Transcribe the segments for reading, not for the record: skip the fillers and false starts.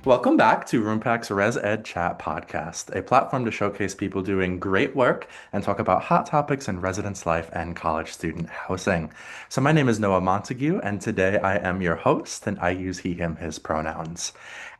Welcome back to Roompact's ResEdChat podcast, a platform to showcase people doing great work and talk about hot topics in residence life and college student housing. So, my name is Noah Montague, and today I am your host, and I use he, him, his pronouns.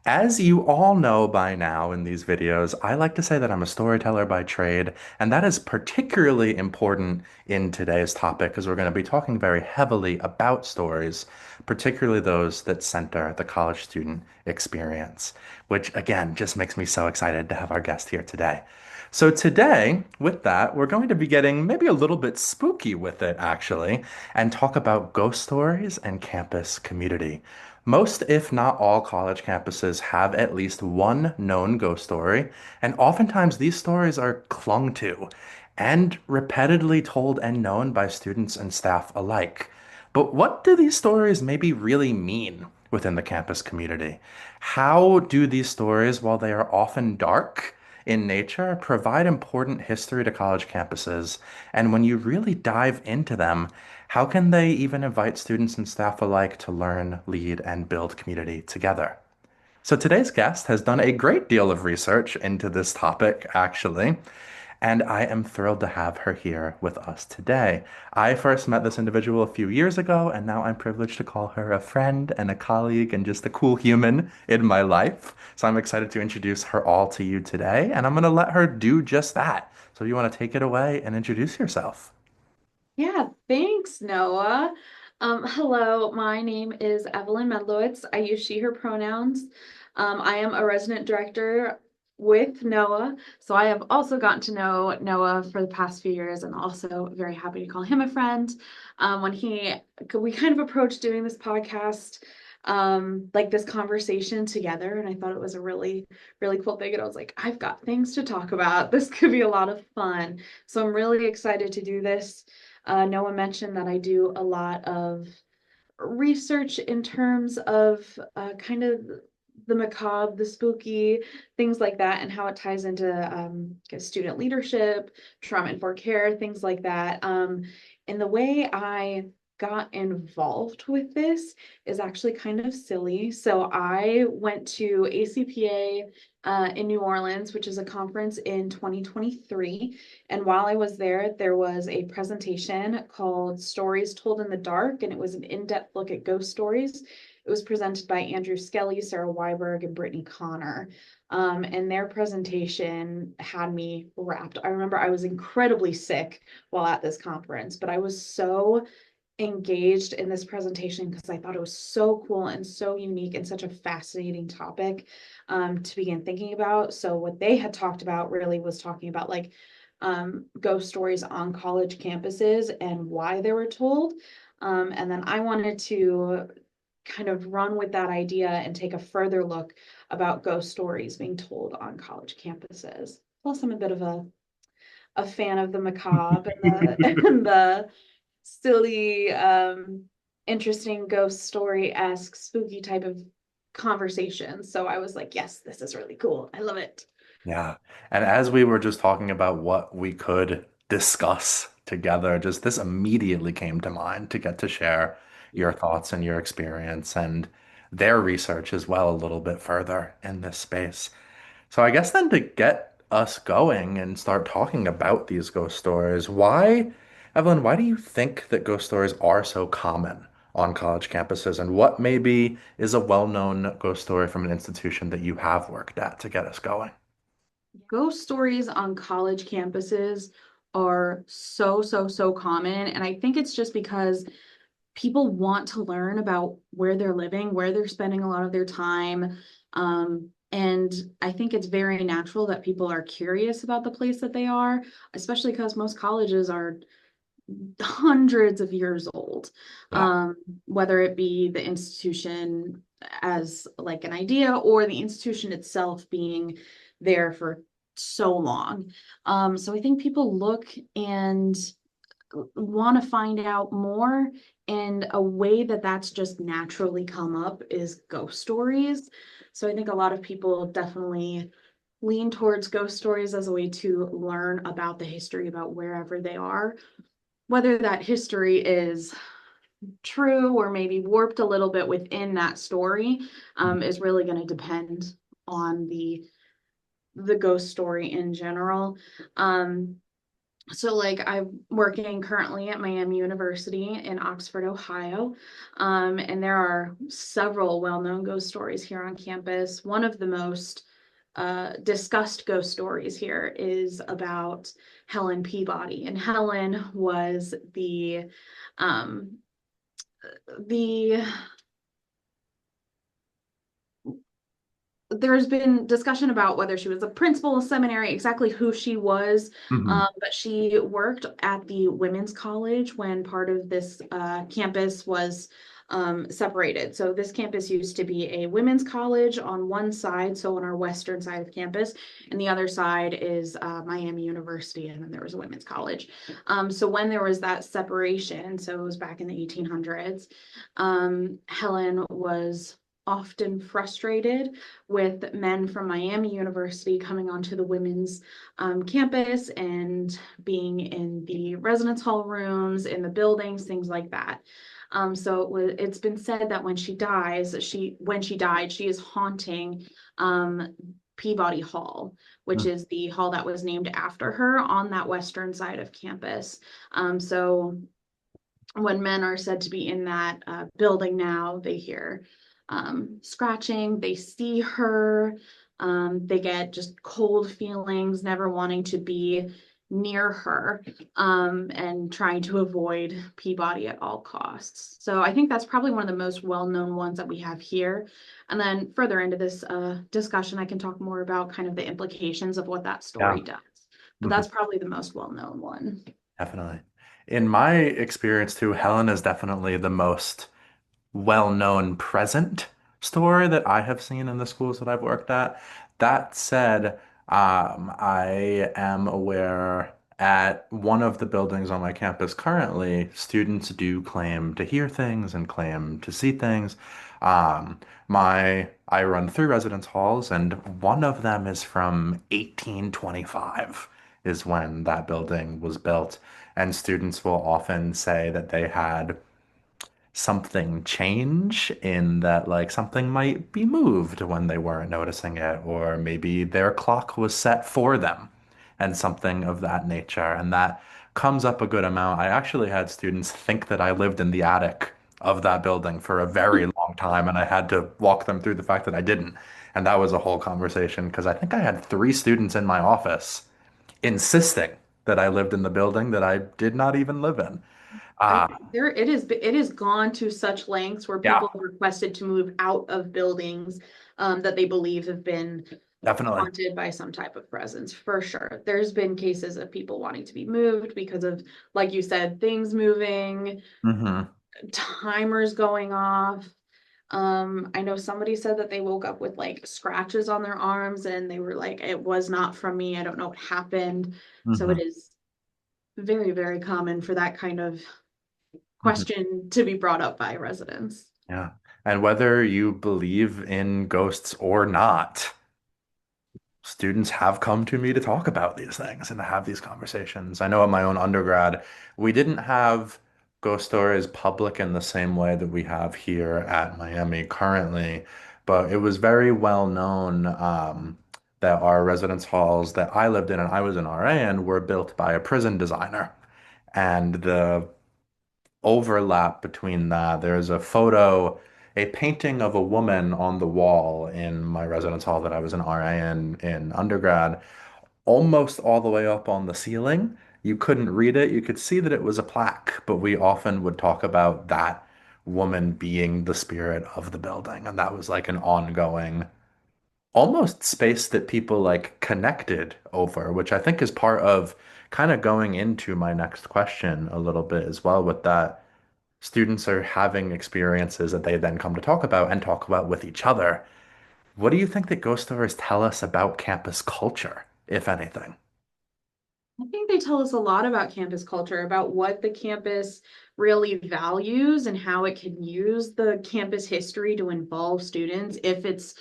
As you all know by now in these videos, I like to say that I'm a storyteller by trade, and that is particularly important in today's topic because we're going to be talking very heavily about stories, particularly those that center the college student experience, which again just makes me so excited to have our guest here today. So, today, with that, we're going to be getting maybe a little bit spooky with it, actually, and talk about ghost stories and campus community. Most, if not all, college campuses have at least one known ghost story, and oftentimes these stories are clung to and repeatedly told and known by students and staff alike. But what do these stories maybe really mean within the campus community? How do these stories, while they are often dark in nature, provide important history to college campuses? And when you really dive into them, how can they even invite students and staff alike to learn, lead, and build community together? So today's guest has done a great deal of research into this topic, actually, and I am thrilled to have her here with us today. I first met this individual a few years ago, and now I'm privileged to call her a friend and a colleague and just a cool human in my life. So I'm excited to introduce her all to you today, and I'm going to let her do just that. So you want to take it away and introduce yourself? Yeah, thanks, Noah. Hello, my name is Evelyn Mendlowitz. I use she, her pronouns. I am a resident director with Noah, so I have also gotten to know Noah for the past few years and also very happy to call him a friend. We kind of approached doing this podcast, like this conversation together, and I thought it was a really cool thing. And I was like, I've got things to talk about. This could be a lot of fun. So I'm really excited to do this. Noah mentioned that I do a lot of research in terms of kind of the macabre, the spooky, things like that, and how it ties into student leadership, trauma-informed care, things like that. And the way I got involved with this is actually kind of silly. So I went to ACPA in New Orleans, which is a conference in 2023. And while I was there, there was a presentation called Stories Told in the Dark, and it was an in-depth look at ghost stories. It was presented by Andrew Skelly, Sarah Weiberg, and Brittany Connor. And their presentation had me wrapped. I remember I was incredibly sick while at this conference, but I was so engaged in this presentation because I thought it was so cool and so unique and such a fascinating topic to begin thinking about. So what they had talked about really was talking about like ghost stories on college campuses and why they were told. And then I wanted to kind of run with that idea and take a further look about ghost stories being told on college campuses. Plus, I'm a bit of a fan of the macabre and the and the silly, interesting ghost story-esque, spooky type of conversation. So I was like, yes, this is really cool. I love it. Yeah. And as we were just talking about what we could discuss together, just this immediately came to mind to get to share your thoughts and your experience and their research as well a little bit further in this space. So I guess then to get us going and start talking about these ghost stories, Evelyn, why do you think that ghost stories are so common on college campuses? And what maybe is a well-known ghost story from an institution that you have worked at to get us going? Ghost stories on college campuses are so common. And I think it's just because people want to learn about where they're living, where they're spending a lot of their time. And I think it's very natural that people are curious about the place that they are, especially because most colleges are hundreds of years old. Yeah. Whether it be the institution as like an idea or the institution itself being there for so long. So I think people look and want to find out more. And a way that that's just naturally come up is ghost stories. So I think a lot of people definitely lean towards ghost stories as a way to learn about the history about wherever they are, whether that history is true or maybe warped a little bit within that story, Mhm. is really going to depend on the ghost story in general. Um, so like I'm working currently at Miami University in Oxford, Ohio. And there are several well-known ghost stories here on campus. One of the most discussed ghost stories here is about Helen Peabody. And Helen was um, the there's been discussion about whether she was a principal of seminary, exactly who she was, Mhm. but she worked at the women's college when part of this campus was separated. So this campus used to be a women's college on one side, so on our western side of campus, and the other side is Miami University, and then there was a women's college. So when there was that separation, so it was back in the 1800s, Helen was often frustrated with men from Miami University coming onto the women's campus and being in the residence hall rooms, in the buildings, things like that. It's been said that when she died, she is haunting Peabody Hall, which Mhm. is the hall that was named after her on that western side of campus. So when men are said to be in that building now, they hear scratching, they see her, they get just cold feelings, never wanting to be near her, and trying to avoid Peabody at all costs. So I think that's probably one of the most well-known ones that we have here. And then further into this discussion, I can talk more about kind of the implications of what that story Yeah. does. But Mhm. that's probably the most well-known one. Definitely. In my experience too, Helen is definitely the most well-known present story that I have seen in the schools that I've worked at. That said, I am aware at one of the buildings on my campus currently, students do claim to hear things and claim to see things. I run three residence halls, and one of them is from 1825, is when that building was built. And students will often say that they had something change in that like something might be moved when they weren't noticing it, or maybe their clock was set for them and something of that nature. And that comes up a good amount. I actually had students think that I lived in the attic of that building for a very long time, and I had to walk them through the fact that I didn't. And that was a whole conversation because I think I had three students in my office insisting that I lived in the building that I did not even live in. I Uh, think it has gone to such lengths where yeah, people have requested to move out of buildings that they believe have been definitely. haunted by some type of presence, for sure. There's been cases of people wanting to be moved because of, like you said, things moving, Hmm. timers going off. I know somebody said that they woke up with like scratches on their arms and they were like, it was not from me. I don't know what happened. So Hmm. it is very, very common for that kind of Hmm. question to be brought up by residents. Yeah. And whether you believe in ghosts or not, students have come to me to talk about these things and to have these conversations. I know at my own undergrad, we didn't have ghost stories public in the same way that we have here at Miami currently, but it was very well known that our residence halls that I lived in and I was an RA in were built by a prison designer. And the overlap between that. There's a photo, a painting of a woman on the wall in my residence hall that I was an RA in undergrad, almost all the way up on the ceiling. You couldn't read it. You could see that it was a plaque, but we often would talk about that woman being the spirit of the building. And that was like an ongoing, almost space that people like connected over, which I think is part of kind of going into my next question a little bit as well with that students are having experiences that they then come to talk about and talk about with each other. What do you think that ghost stories tell us about campus culture, if anything? I think they tell us a lot about campus culture, about what the campus really values and how it can use the campus history to involve students, if it's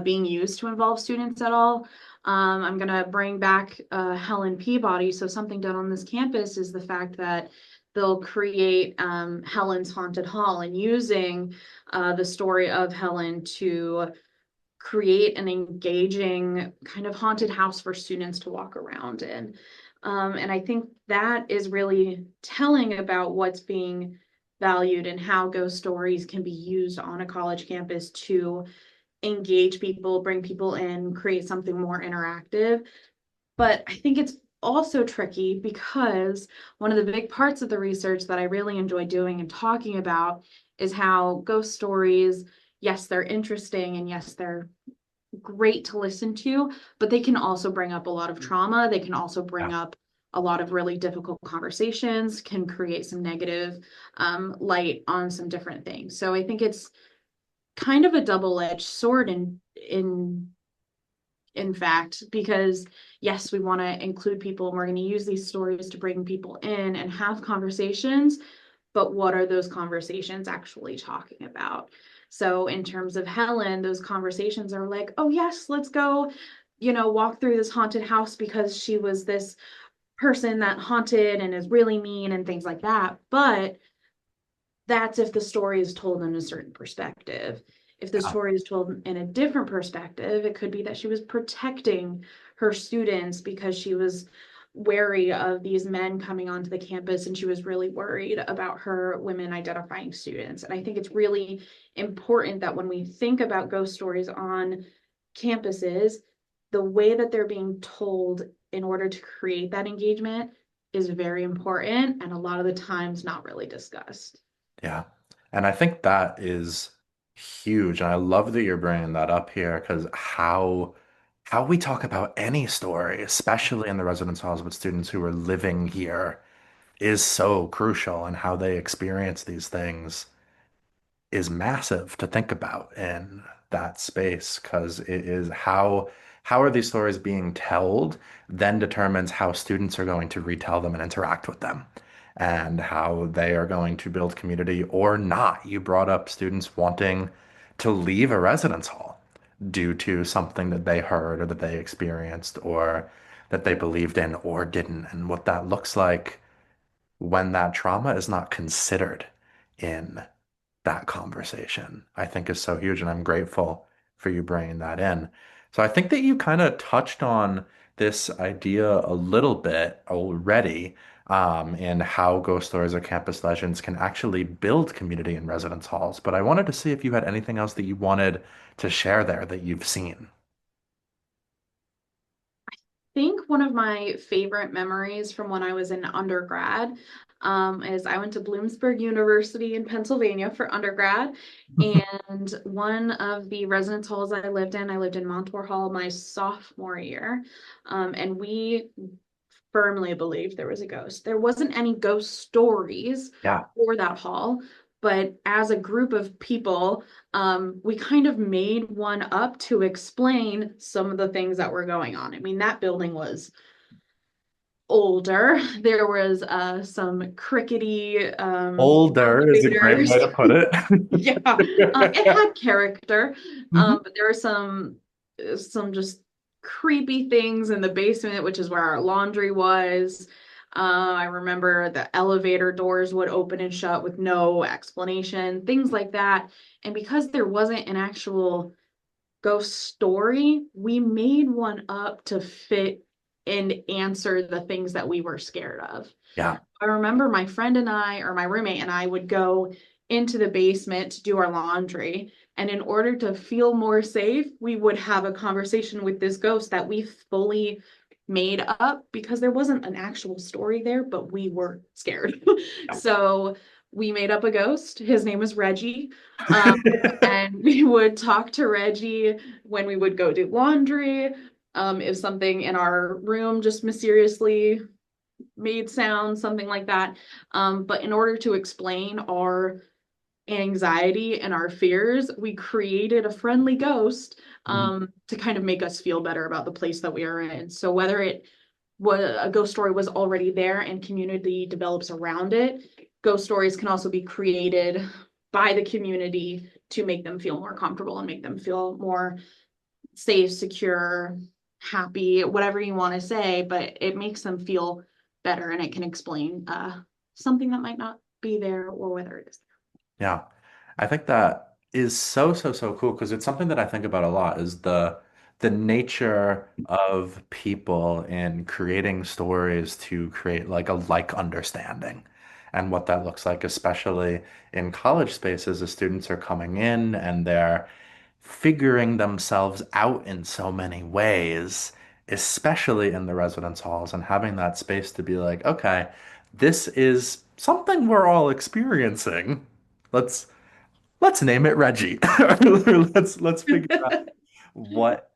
being used to involve students at all. I'm going to bring back Helen Peabody. So, something done on this campus is the fact that they'll create Helen's Haunted Hall and using the story of Helen to create an engaging kind of haunted house for students to walk around in. And I think that is really telling about what's being valued and how ghost stories can be used on a college campus to engage people, bring people in, create something more interactive. But I think it's also tricky because one of the big parts of the research that I really enjoy doing and talking about is how ghost stories, yes, they're interesting and yes, they're great to listen to, but they can also bring up a lot of trauma. They can also bring Yeah. up a lot of really difficult conversations, can create some negative light on some different things. So I think it's kind of a double-edged sword in fact, because yes, we want to include people and we're going to use these stories to bring people in and have conversations, but what are those conversations actually talking about? So in terms of Helen, those conversations are like, oh yes, let's go, walk through this haunted house because she was this person that haunted and is really mean and things like that. But that's if the story is told in a certain perspective. If the Yeah. story is told in a different perspective, it could be that she was protecting her students because she was wary of these men coming onto the campus and she was really worried about her women identifying students. And I think it's really important that when we think about ghost stories on campuses, the way that they're being told in order to create that engagement is very important and a lot of the times not really discussed. Yeah. And I think that is huge. And I love that you're bringing that up here because how we talk about any story, especially in the residence halls with students who are living here, is so crucial, and how they experience these things is massive to think about in that space because it is how are these stories being told then determines how students are going to retell them and interact with them and how they are going to build community or not. You brought up students wanting to leave a residence hall due to something that they heard or that they experienced or that they believed in or didn't, and what that looks like when that trauma is not considered in that conversation, I think is so huge. And I'm grateful for you bringing that in. So I think that you kind of touched on this idea a little bit already, in how ghost stories or campus legends can actually build community in residence halls. But I wanted to see if you had anything else that you wanted to share there that you've seen. Think one of my favorite memories from when I was in undergrad is I went to Bloomsburg University in Pennsylvania for undergrad. And one of the residence halls I lived in Montour Hall my sophomore year. And we firmly believed there was a ghost. There wasn't any ghost stories Yeah. for that hall, but as a group of people, we kind of made one up to explain some of the things that were going on. I mean, that building was older. There was some crickety Older is a great way elevators. to put it. Yeah, it had character, Mhm. but there were some just creepy things in the basement, which is where our laundry was. I remember the elevator doors would open and shut with no explanation, things like that. And because there wasn't an actual ghost story, we made one up to fit and answer the things that we were scared of. Yeah. I remember my friend and I, or my roommate and I, would go into the basement to do our laundry. And in order to feel more safe, we would have a conversation with this ghost that we fully made up because there wasn't an actual story there, but we were scared. So we made up a ghost. His name was Reggie. Um, and we would talk to Reggie when we would go do laundry. If something in our room just mysteriously made sounds, something like that. But in order to explain our anxiety and our fears, we created a friendly ghost to kind of make us feel better about the place that we are in. So whether it was a ghost story was already there and community develops around it, ghost stories can also be created by the community to make them feel more comfortable and make them feel more safe, secure, happy, whatever you want to say, but it makes them feel better and it can explain something that might not be there or whether it is Yeah. I think that is so, so, so cool because it's something that I think about a lot is the nature of people in creating stories to create like a like understanding and what that looks like, especially in college spaces as students are coming in and they're figuring themselves out in so many ways, especially in the residence halls, and having that space to be like, okay, this is something we're all experiencing. Let's let's name it Reggie. Let's figure out there. what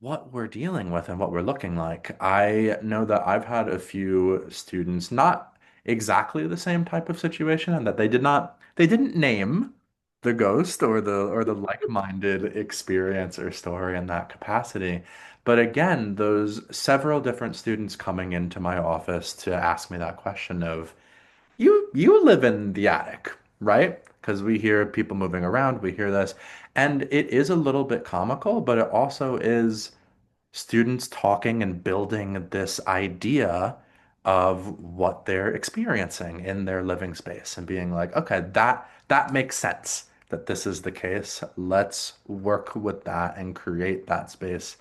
what we're dealing with and what we're looking like. I know that I've had a few students, not exactly the same type of situation, and that they didn't name the ghost or the like-minded experience or story in that capacity. But again, those several different students coming into my office to ask me that question of, you live in the attic, right? Because we hear people moving around, we hear this, and it is a little bit comical, but it also is students talking and building this idea of what they're experiencing in their living space and being like, okay, that makes sense that this is the case. Let's work with that and create that space,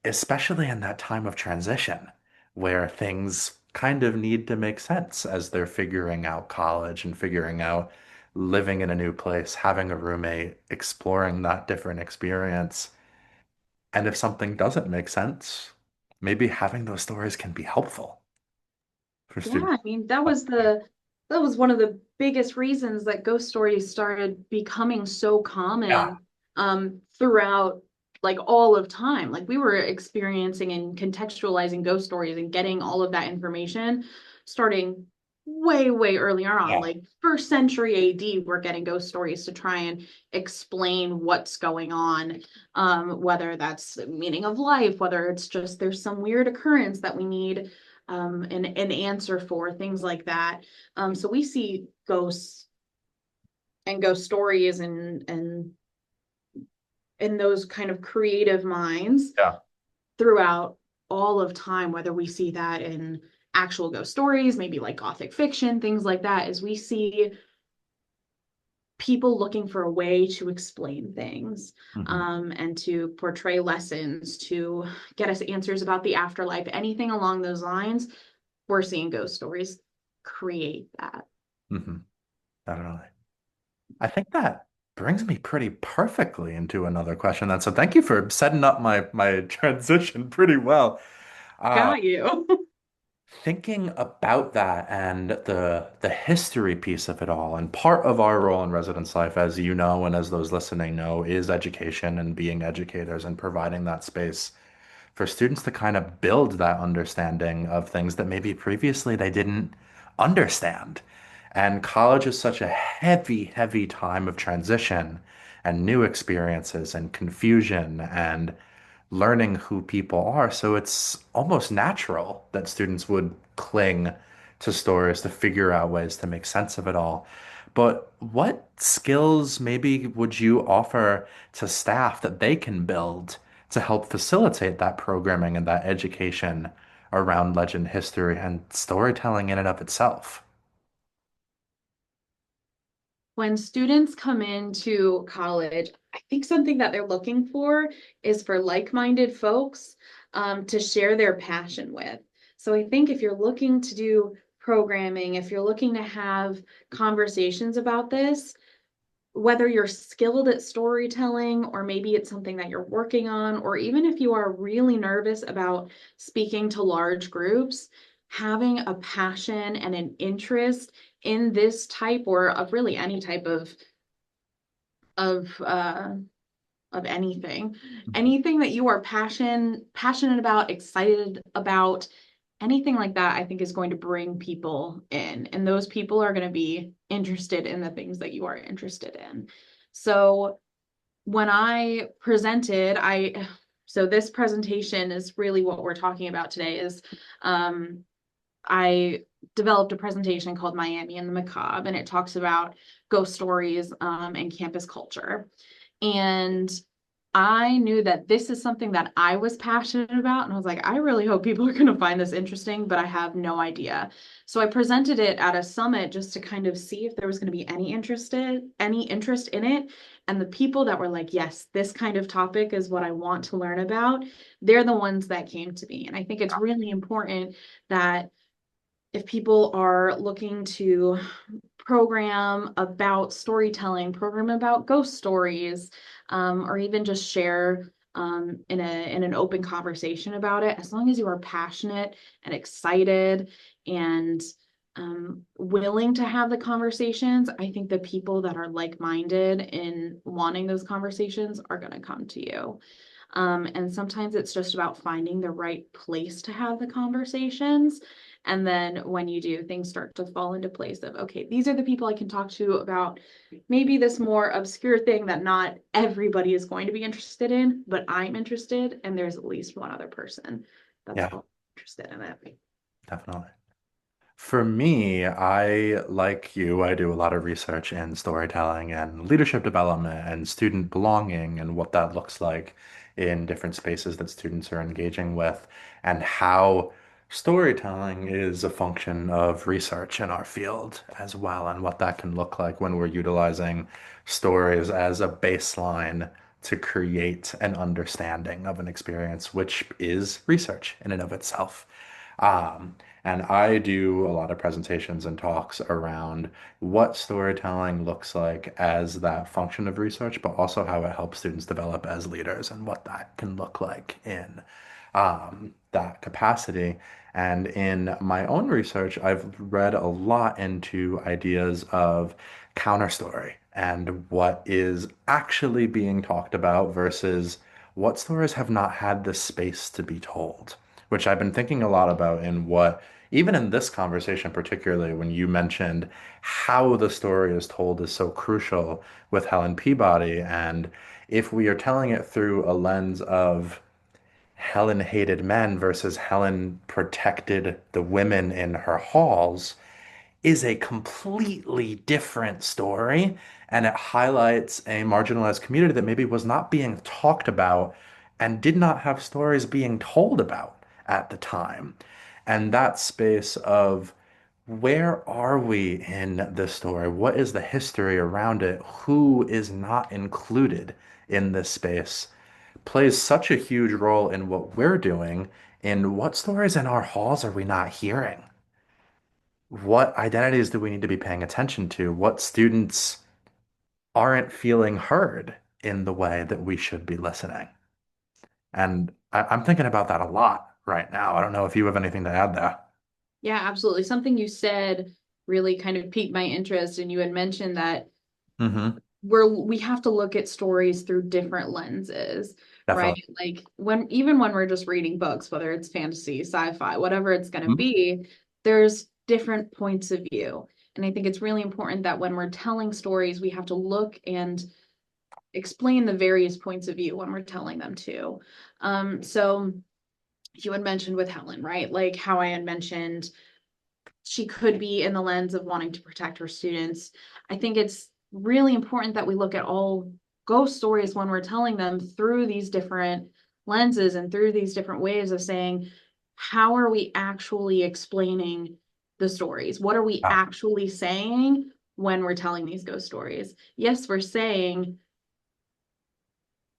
especially in that time of transition where things kind of need to make sense as they're figuring out college and figuring out living in a new place, having a roommate, exploring that different experience. And if something doesn't make sense, maybe having those stories can be helpful for Yeah, students. I mean, that was one of the biggest reasons that ghost stories started becoming so Yeah. common throughout like all of time. Like we were experiencing and contextualizing ghost stories and getting all of that information starting way, way earlier on. Yeah. Like first century AD, we're getting ghost stories to try and explain what's going on, whether that's the meaning of life, whether it's just there's some weird occurrence that we need an answer for, things like that. So we see ghosts and ghost stories and in those kind of creative minds Yeah. throughout all of time, whether we see that in actual ghost stories, maybe like gothic fiction, things like that, is we see people looking for a way to explain things Hmm. and to portray lessons, to get us answers about the afterlife, anything along those lines. We're seeing ghost stories create that. Hmm. Definitely. I think that brings me pretty perfectly into another question then. So thank you for setting up my transition pretty well. Uh, Got you. Thinking about that and the history piece of it all, and part of our role in residence life, as you know, and as those listening know, is education and being educators and providing that space for students to kind of build that understanding of things that maybe previously they didn't understand. And college is such a heavy, heavy time of transition and new experiences and confusion and learning who people are. So it's almost natural that students would cling to stories to figure out ways to make sense of it all. But what skills maybe would you offer to staff that they can build to help facilitate that programming and that education around legend, history, and storytelling in and of itself? When students come into college, I think something that they're looking for is for like-minded folks to share their passion with. So I think if you're looking to do programming, if you're looking to have conversations about this, whether you're skilled at storytelling or maybe it's something that you're working on, or even if you are really nervous about speaking to large groups, having a passion and an interest in this type or of really any type of uh of anything, anything that you are passionate about, excited about, anything like that, I think is going to bring people in, and those people are going to be interested in the things that you are interested in. So when I presented, so this presentation is really what we're talking about today is I developed a presentation called Miami and the Macabre, and it talks about ghost stories and campus culture. And I knew that this is something that I was passionate about. And I was like, I really hope people are going to find this interesting, but I have no idea. So I presented it at a summit just to kind of see if there was going to be any interest in it. And the people that were like, yes, this kind of topic is what I want to learn about, they're the ones that came to me. And I think it's really important that if people are looking to program about storytelling, program about ghost stories, or even just share in an open conversation about it, as long as you are passionate and excited and willing to have the conversations, I think the people that are like-minded in wanting those conversations are going to come to you. And sometimes it's just about finding the right place to have the conversations. And then when you do, things start to fall into place of, okay, these are the people I can talk to about maybe this more obscure thing that not everybody is going to be interested in, but I'm interested, and there's at least one other person that's Yeah, all interested in it. definitely. For me, I, like you, I do a lot of research in storytelling and leadership development and student belonging and what that looks like in different spaces that students are engaging with, and how storytelling is a function of research in our field as well, and what that can look like when we're utilizing stories as a baseline to create an understanding of an experience, which is research in and of itself. Um, and I do a lot of presentations and talks around what storytelling looks like as that function of research, but also how it helps students develop as leaders and what that can look like in that capacity. And in my own research, I've read a lot into ideas of counter story and what is actually being talked about versus what stories have not had the space to be told, which I've been thinking a lot about in what, even in this conversation, particularly when you mentioned how the story is told is so crucial with Helen Peabody. And if we are telling it through a lens of Helen hated men versus Helen protected the women in her halls, is a completely different story. And it highlights a marginalized community that maybe was not being talked about and did not have stories being told about at the time. And that space of where are we in this story? What is the history around it? Who is not included in this space? Plays such a huge role in what we're doing. In what stories in our halls are we not hearing? What identities do we need to be paying attention to? What students aren't feeling heard in the way that we should be listening? And I'm thinking about that a lot right now. I don't know if you have anything to add there. Yeah, absolutely. Something you said really kind of piqued my interest, and you had mentioned that Mm-hmm. we have to look at stories through different lenses, right? Definitely. Like when we're just reading books, whether it's fantasy, sci-fi, whatever it's going to Mhm. be, there's different points of view. And I think it's really important that when we're telling stories, we have to look and explain the various points of view when we're telling them too. So you had mentioned with Helen, right? Like how I had mentioned she could be in the lens of wanting to protect her students. I think it's really important that we look at all ghost stories when we're telling them through these different lenses and through these different ways of saying, how are we actually explaining the stories? What are we Yeah. actually saying when we're telling these ghost stories? Yes, we're saying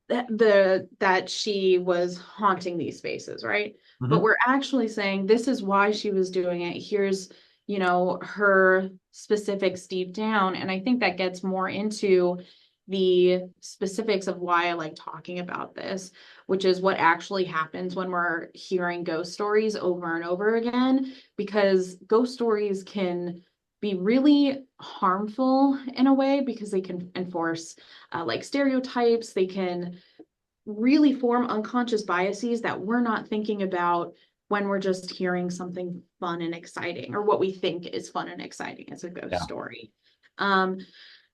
that she was haunting these spaces, right? But Hmm. we're actually saying this is why she was doing it. Here's, her specifics deep down. And I think that gets more into the specifics of why I like talking about this, which is what actually happens when we're hearing ghost stories over and over again, because ghost stories can be really harmful in a way because they can enforce like stereotypes. They can really form unconscious biases that we're not thinking about when we're just hearing something fun and exciting or what we think is fun and exciting as a ghost Yeah. story. Um,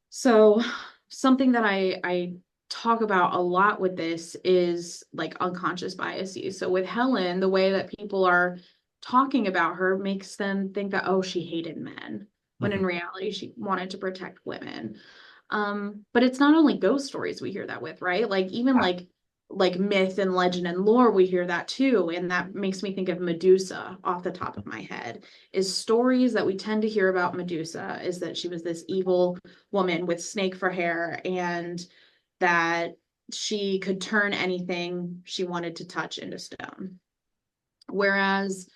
so something that I talk about a lot with this is like unconscious biases. So with Helen, the way that people are talking about her makes them think that, oh, she hated men, when in Hmm. reality, she wanted to protect women. But it's not only ghost stories we hear that with, right? Like even like myth and legend and lore, we hear that too. And that makes me think of Medusa off the top of my head. Is stories that we tend to hear about Medusa is that she was this evil woman with snake for hair, and that she could turn anything she wanted to touch into stone. Whereas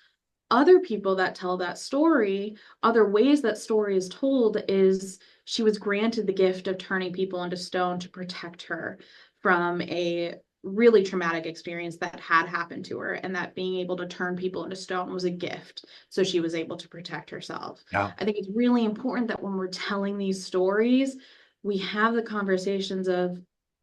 other people that tell that story, other ways that story is told is she was granted the gift of turning people into stone to protect her from a really traumatic experience that had happened to her, and that being able to turn people into stone was a gift, so she was able to protect herself. Yeah. I think it's really important that when we're telling these stories, we have the conversations of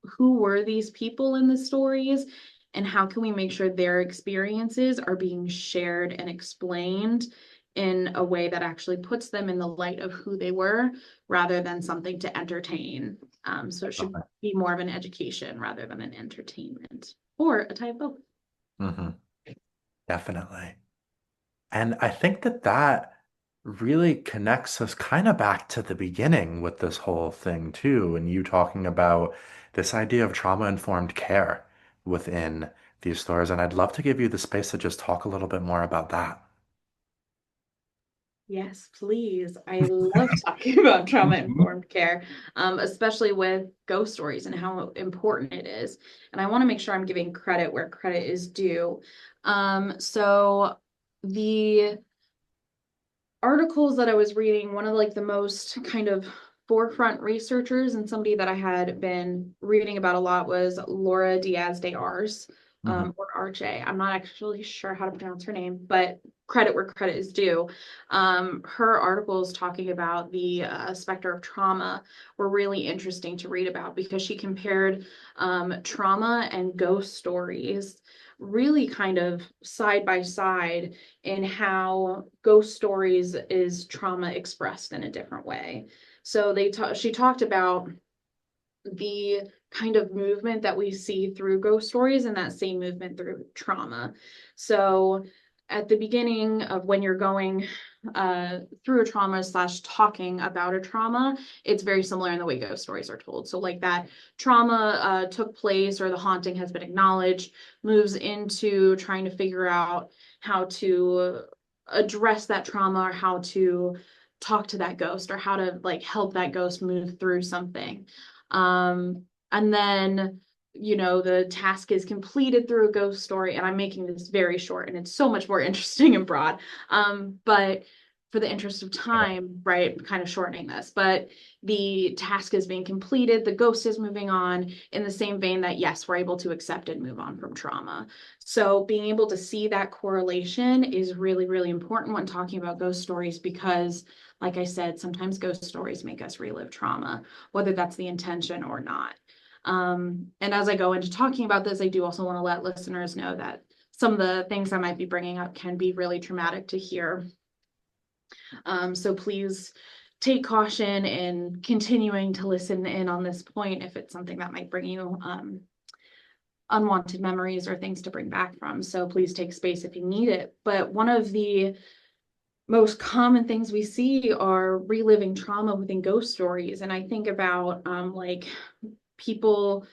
who were these people in the stories, and how can we make sure their experiences are being shared and explained in a way that actually puts them in the light of who they were rather than something to entertain. So it should be more of an education rather than an entertainment, or a type of both. Hmm. Definitely. And I think that that really connects us kind of back to the beginning with this whole thing too, and you talking about this idea of trauma-informed care within these stories. And I'd love to give you the space to just talk a little bit more about that. Yes, please. I love talking about Mhm. trauma-informed care, especially with ghost stories and how important it is. And I want to make sure I'm giving credit where credit is due. So the articles that I was reading, one of like the most kind of forefront researchers and somebody that I had been reading about a lot was Laura Diaz de Ars, Mhm. or RJ. I'm not actually sure how to pronounce her name, but credit where credit is due. Her articles talking about the specter of trauma were really interesting to read about because she compared trauma and ghost stories really kind of side by side in how ghost stories is trauma expressed in a different way. So she talked about the kind of movement that we see through ghost stories and that same movement through trauma. So at the beginning of when you're going through a trauma slash talking about a trauma, it's very similar in the way ghost stories are told. So like that trauma took place or the haunting has been acknowledged, moves into trying to figure out how to address that trauma or how to talk to that ghost or how to like help that ghost move through something. And then, the task is completed through a ghost story, and I'm making this very short, and it's so much more interesting and broad. But for the interest of time, right, kind of shortening this, but the task is being completed, the ghost is moving on in the same vein that, yes, we're able to accept and move on from trauma. So being able to see that correlation is really, really important when talking about ghost stories because, like I said, sometimes ghost stories make us relive trauma, whether that's the intention or not. And as I go into talking about this, I do also want to let listeners know that some of the things I might be bringing up can be really traumatic to hear. So please take caution in continuing to listen in on this point if it's something that might bring you unwanted memories or things to bring back from. So please take space if you need it. But one of the most common things we see are reliving trauma within ghost stories. And I think about like people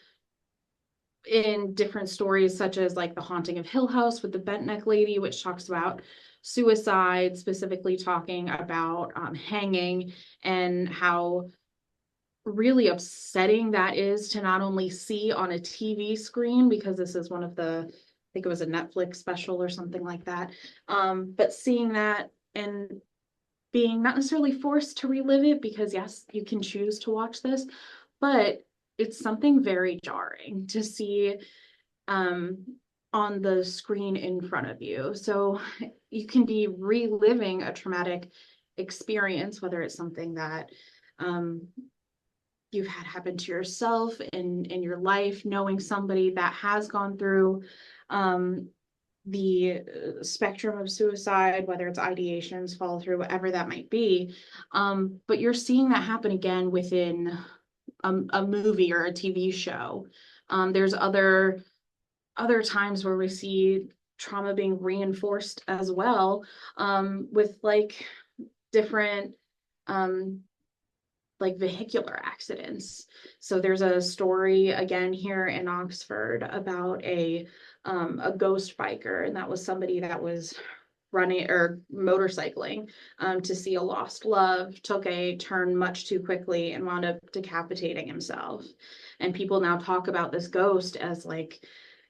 in different stories, such as like The Haunting of Hill House with the bent neck lady, which talks about suicide, specifically talking about hanging and how really upsetting that is to not only see on a TV screen, because this is one of the, I think it was a Netflix special or something like that, but seeing that and being not necessarily forced to relive it, because yes, you can choose to watch this, but it's something very jarring to see um, on the screen in front of you. So you can be reliving a traumatic experience, whether it's something that um, you've had happen to yourself in your life, knowing somebody that has gone through um, the spectrum of suicide, whether it's ideations, follow through, whatever that might be. But you're seeing that happen again within a movie or a TV show. There's other times where we see trauma being reinforced as well, with like different um, like vehicular accidents. So there's a story again here in Oxford about a ghost biker, and that was somebody that was running or motorcycling to see a lost love, took a turn much too quickly and wound up decapitating himself. And people now talk about this ghost as like,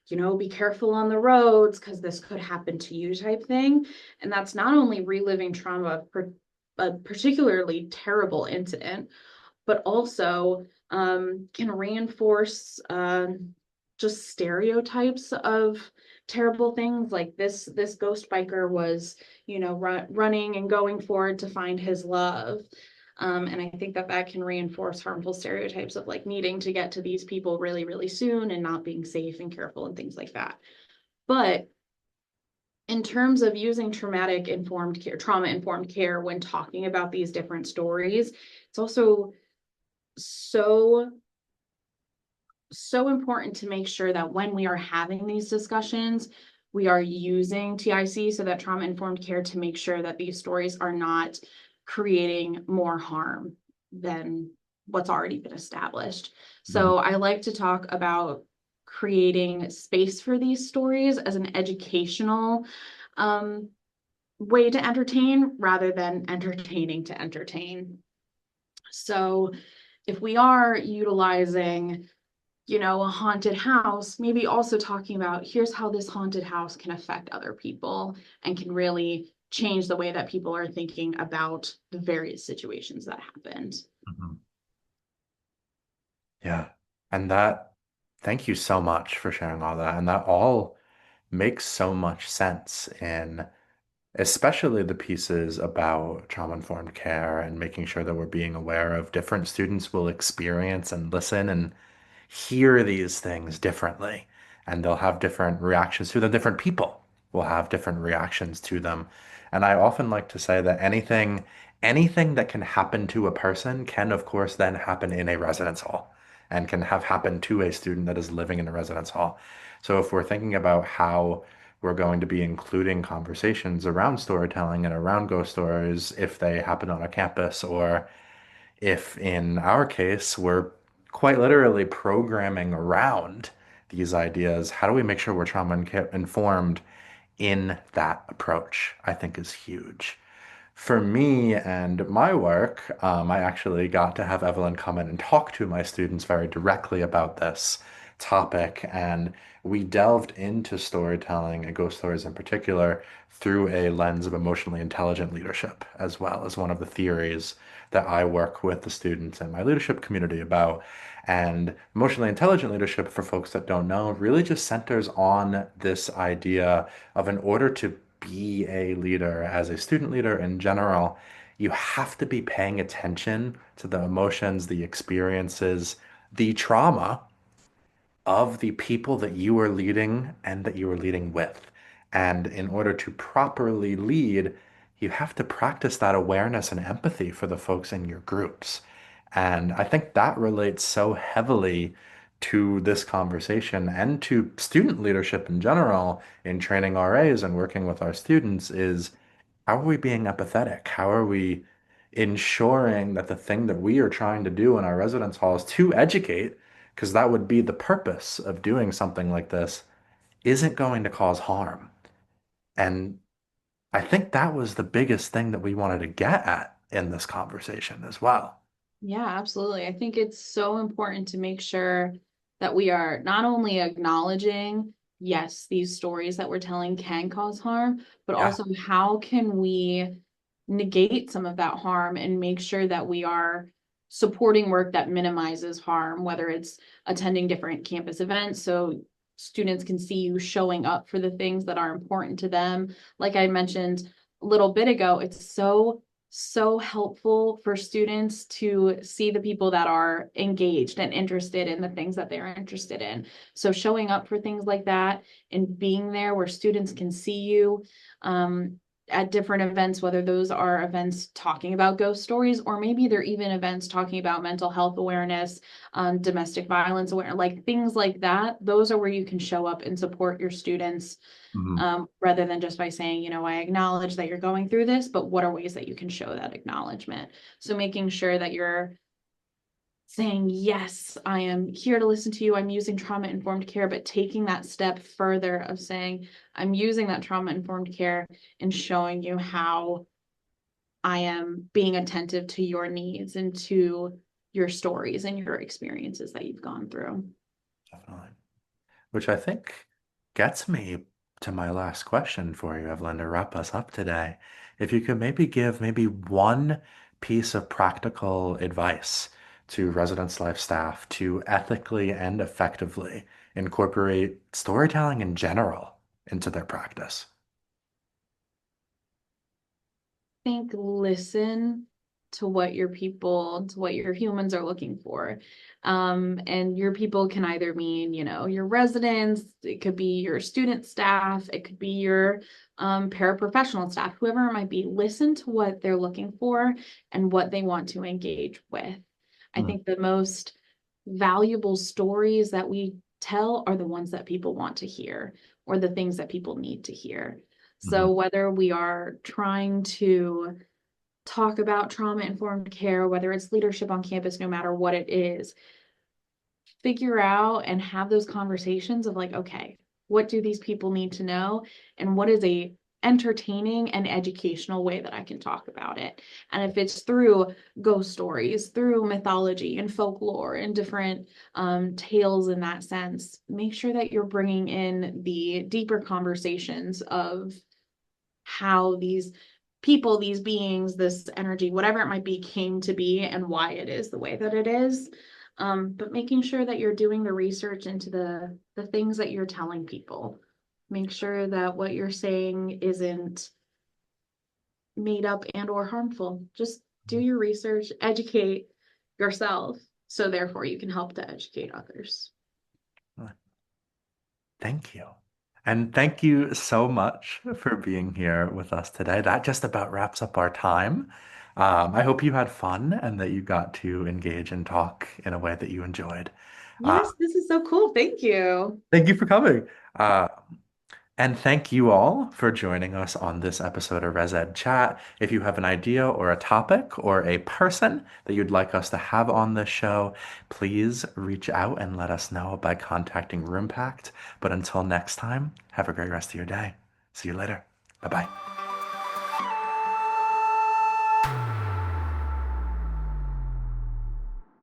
be careful on the roads because this could happen to you type thing. And that's not only reliving trauma of a particularly terrible incident, but also can reinforce just stereotypes of terrible things. Like this ghost biker was, running and going forward to find his love. And I think that that can reinforce harmful stereotypes of like needing to get to these people really, really soon and not being safe and careful and things like that. But in terms of using trauma informed care when talking about these different stories, it's also so so important to make sure that when we are having these discussions, we are using TIC, so that trauma informed care, to make sure that these stories are not creating more harm than what's already been established. Mhm. So I like to talk about creating space for these stories as an educational um, way to entertain rather than entertaining to entertain. So if we are utilizing a haunted house, maybe also talking about here's how this haunted house can affect other people and can really change the way that people are thinking about the various situations that happened. Mhm. Yeah. And that, thank you so much for sharing all that. And that all makes so much sense in especially the pieces about trauma-informed care and making sure that we're being aware of different students will experience and listen and hear these things differently. And they'll have different reactions to them. Different people will have different reactions to them. And I often like to say that anything that can happen to a person can, of course, then happen in a residence hall and can have happened to a student that is living in a residence hall. So if we're thinking about how we're going to be including conversations around storytelling and around ghost stories if they happen on a campus, or if in our case we're quite literally programming around these ideas, how do we make sure we're trauma informed in that approach? I think is huge. For me and my work, I actually got to have Evelyn come in and talk to my students very directly about this topic. And we delved into storytelling and ghost stories in particular through a lens of emotionally intelligent leadership, as well as one of the theories that I work with the students in my leadership community about. And emotionally intelligent leadership, for folks that don't know, really just centers on this idea of, in order to be a leader, as a student leader in general, you have to be paying attention to the emotions, the experiences, the trauma of the people that you are leading and that you are leading with. And in order to properly lead, you have to practice that awareness and empathy for the folks in your groups. And I think that relates so heavily to this conversation and to student leadership in general in training RAs and working with our students is, how are we being empathetic? How are we ensuring that the thing that we are trying to do in our residence halls to educate, because that would be the purpose of doing something like this, isn't going to cause harm? And I think that was the biggest thing that we wanted to get at in this conversation as well. Yeah, absolutely. I think it's so important to make sure that we are not only acknowledging, yes, these stories that we're telling can cause harm, but Yeah. also how can we negate some of that harm and make sure that we are supporting work that minimizes harm, whether it's attending different campus events so students can see you showing up for the things that are important to them. Like I mentioned a little bit ago, it's so helpful for students to see the people that are engaged and interested in the things that they're interested in. So showing up for things like that and being there where students can see you at different events, whether those are events talking about ghost stories, or maybe they're even events talking about mental health awareness, domestic violence awareness, like things like that. Those are where you can show up and support your students Mhm. rather than just by saying, I acknowledge that you're going through this, but what are ways that you can show that acknowledgement? So making sure that you're saying, yes, I am here to listen to you. I'm using trauma informed care, but taking that step further of saying, I'm using that trauma informed care and showing you how I am being attentive to your needs and to your stories and your experiences that you've gone through. Definitely. Which I think gets me to my last question for you, Evelyn, to wrap us up today. If you could maybe give maybe one piece of practical advice to residence life staff to ethically and effectively incorporate storytelling in general into their practice. Think, listen to what your people, to what your humans are looking for. And your people can either mean, your residents, it could be your student staff, it could be your paraprofessional staff, whoever it might be. Listen to what they're looking for and what they want to engage with. I Mm, think the most valuable stories that we tell are the ones that people want to hear or the things that people need to hear. mhm, So whether we are trying to talk about trauma informed care, whether it's leadership on campus, no matter what it is, figure out and have those conversations of like, okay, what do these people need to know? And what is a entertaining and educational way that I can talk about it? And if it's through ghost stories, through mythology and folklore and different tales in that sense, make sure that you're bringing in the deeper conversations of how these people, these beings, this energy, whatever it might be, came to be and why it is the way that it is. But making sure that you're doing the research into the things that you're telling people. Make sure that what you're saying isn't made up and or harmful. Just do your research, educate yourself, so therefore you can help to educate others. mhm. Thank you. And thank you so much for being here with us today. That just about wraps up our time. I hope you had fun and that you got to engage and talk in a way that you enjoyed. Uh, Yes, this is so cool. Thank you. Thank you for coming. And thank you all for joining us on this episode of ResEd Chat. If you have an idea or a topic or a person that you'd like us to have on this show, please reach out and let us know by contacting Roompact. But until next time, have a great rest of your day. See you later. Bye bye.